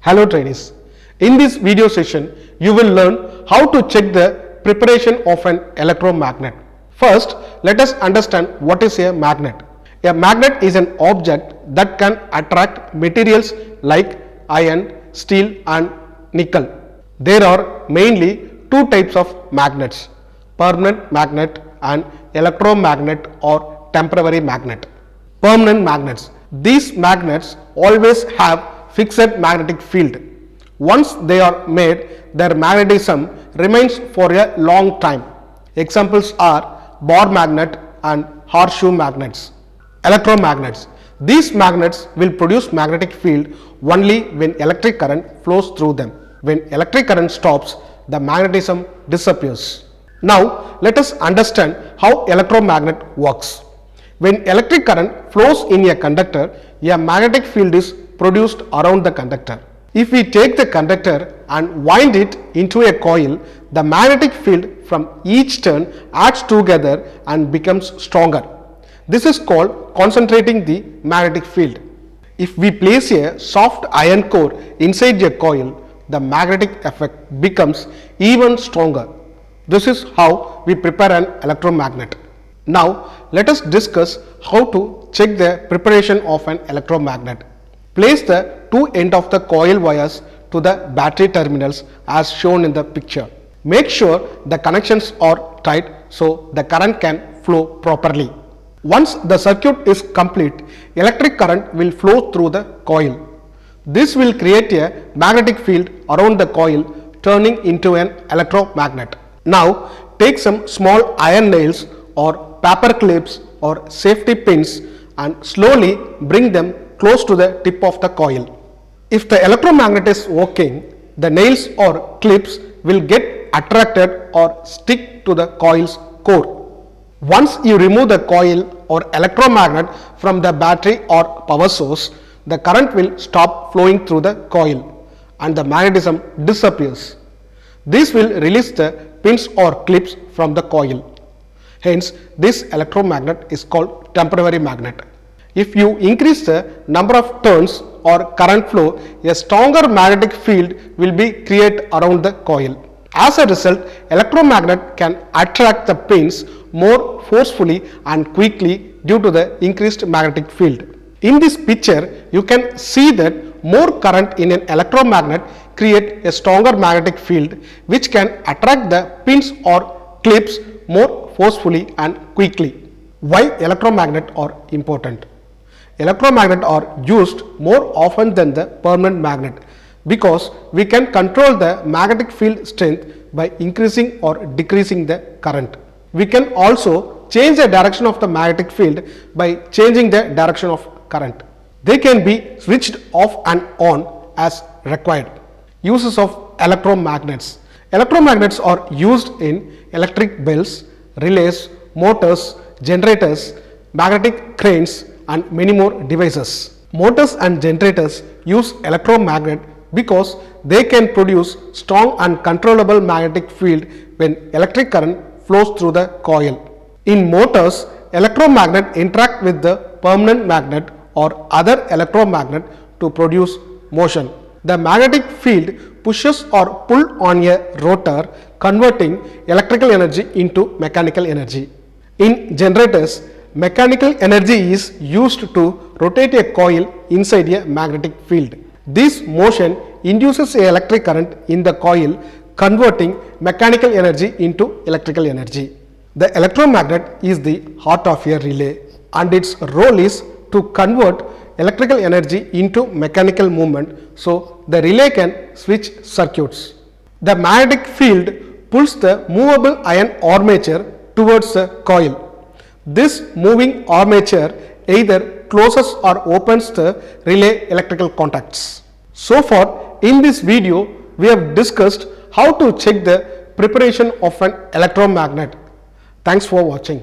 Hello trainees. In this video session, you will learn how to check the preparation of an electromagnet. First, let us understand what is a magnet. A magnet is an object that can attract materials like iron, steel and nickel. There are mainly two types of magnets, permanent magnet and electromagnet or temporary magnet. Permanent magnets. These magnets always have fixed magnetic field. Once they are made, their magnetism remains for a long time. Examples are bar magnet and horseshoe magnets. Electromagnets. These magnets will produce magnetic field only when electric current flows through them. When electric current stops, the magnetism disappears. Now, let us understand how electromagnet works. When electric current flows in a conductor, a magnetic field is produced around the conductor. If we take the conductor and wind it into a coil, the magnetic field from each turn adds together and becomes stronger. This is called concentrating the magnetic field. If we place a soft iron core inside a coil, the magnetic effect becomes even stronger. This is how we prepare an electromagnet. Now, let us discuss how to check the preparation of an electromagnet. Place the two ends of the coil wires to the battery terminals as shown in the picture. Make sure the connections are tight so the current can flow properly. Once the circuit is complete, electric current will flow through the coil. This will create a magnetic field around the coil, turning into an electromagnet. Now, take some small iron nails or paper clips or safety pins and slowly bring them close to the tip of the coil. If the electromagnet is working, the nails or clips will get attracted or stick to the coil's core. Once you remove the coil or electromagnet from the battery or power source, the current will stop flowing through the coil and the magnetism disappears. This will release the pins or clips from the coil. Hence, this electromagnet is called temporary magnet. If you increase the number of turns or current flow, a stronger magnetic field will be created around the coil. As a result, electromagnet can attract the pins more forcefully and quickly due to the increased magnetic field. In this picture, you can see that more current in an electromagnet create a stronger magnetic field which can attract the pins or clips more forcefully and quickly. Why electromagnets are important? Electromagnets are used more often than the permanent magnet because we can control the magnetic field strength by increasing or decreasing the current. We can also change the direction of the magnetic field by changing the direction of current. They can be switched off and on as required. Uses of electromagnets. Electromagnets are used in electric bells, relays, motors, generators, magnetic cranes and many more devices. Motors and generators use electromagnet because they can produce strong and controllable magnetic field when electric current flows through the coil. In motors, electromagnet interact with the permanent magnet or other electromagnet to produce motion. The magnetic field pushes or pulls on a rotor, converting electrical energy into mechanical energy. In generators, mechanical energy is used to rotate a coil inside a magnetic field. This motion induces an electric current in the coil, converting mechanical energy into electrical energy. The electromagnet is the heart of a relay and its role is to convert electrical energy into mechanical movement so the relay can switch circuits. The magnetic field pulls the movable iron armature towards the coil. This moving armature either closes or opens the relay electrical contacts. So far in this video, we have discussed how to check the preparation of an electromagnet. Thanks for watching.